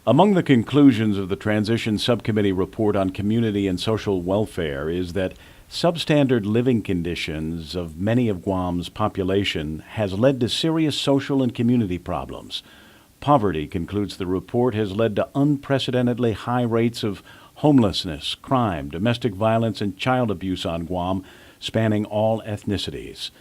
Among the conclusions of the Transition Subcommittee report on community and social welfare is that substandard living conditions of many of Guam's population has led to serious social and community problems. Poverty, concludes the report, has led to unprecedentedly high rates of homelessness, crime, domestic violence, and child abuse on Guam, spanning all ethnicities.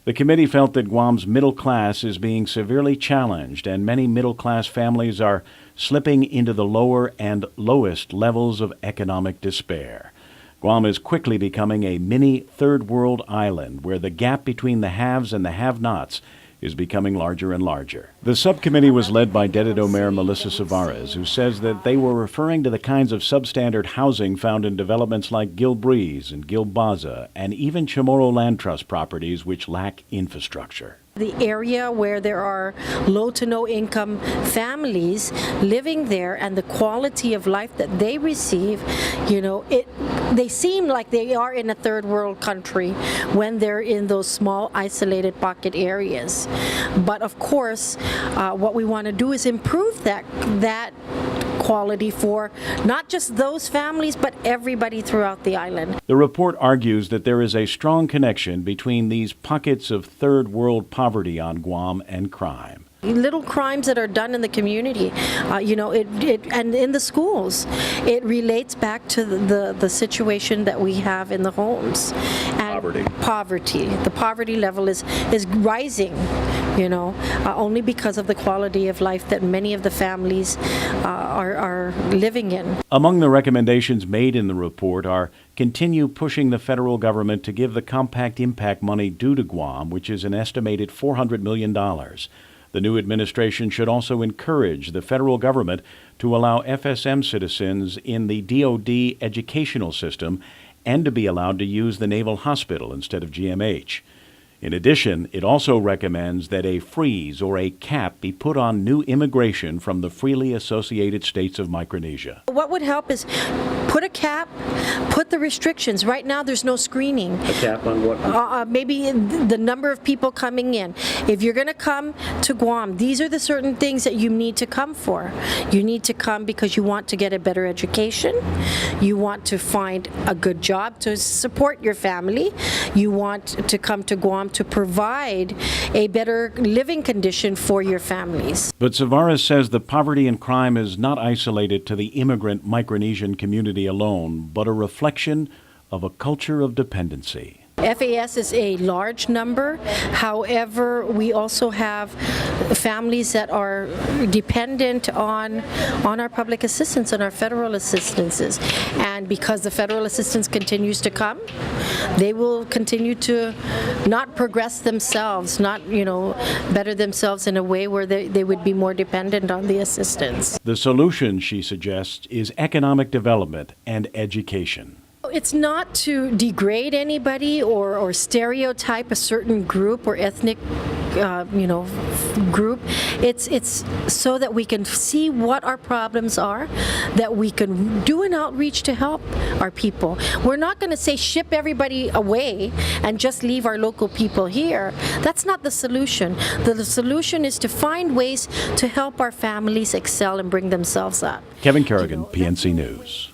The committee felt that Guam's middle class is being severely challenged, and many middle-class families are slipping into the lower and lowest levels of economic despair. Guam is quickly becoming a mini third-world island where the gap between the haves and the have-nots is becoming larger and larger. The subcommittee was led by Dedido Mayor Melissa Savarez, who says that they were referring to the kinds of substandard housing found in developments like Gil Breeze and Gil Baza, and even Chamorro Land Trust properties which lack infrastructure. The area where there are low to no income families living there and the quality of life that they receive, they seem like they are in a third world country when they're in those small isolated pocket areas. But of course, what we want to do is improve that quality for not just those families, but everybody throughout the island. The report argues that there is a strong connection between these pockets of third world poverty on Guam and crime. Little crimes that are done in the community, and in the schools, it relates back to the situation that we have in the homes. And poverty. The poverty level is rising, only because of the quality of life that many of the families are living in. Among the recommendations made in the report are continue pushing the federal government to give the Compact Impact money due to Guam, which is an estimated $400 million. The new administration should also encourage the federal government to allow FSM citizens in the DoD educational system and to be allowed to use the Naval Hospital instead of GMH. In addition, it also recommends that a freeze or a cap be put on new immigration from the freely associated states of Micronesia. What would help is put a cap, put the restrictions. Right now there's no screening. A cap on what? Maybe the number of people coming in. If you're going to come to Guam, these are the certain things that you need to come for. You need to come because you want to get a better education. You want to find a good job to support your family. You want to come to Guam to provide a better living condition for your families. But Savarez says the poverty and crime is not isolated to the immigrant Micronesian community alone, but a reflection of a culture of dependency. FAS is a large number. However, we also have families that are dependent on our public assistance and our federal assistances. And because the federal assistance continues to come, they will continue to not progress themselves, not, better themselves in a way where they would be more dependent on the assistance. The solution, she suggests, is economic development and education. It's not to degrade anybody or stereotype a certain group or ethnic group. It's so that we can see what our problems are, that we can do an outreach to help our people. We're not going to say ship everybody away and just leave our local people here. That's not the solution. The solution is to find ways to help our families excel and bring themselves up. Kevin Kerrigan, PNC News.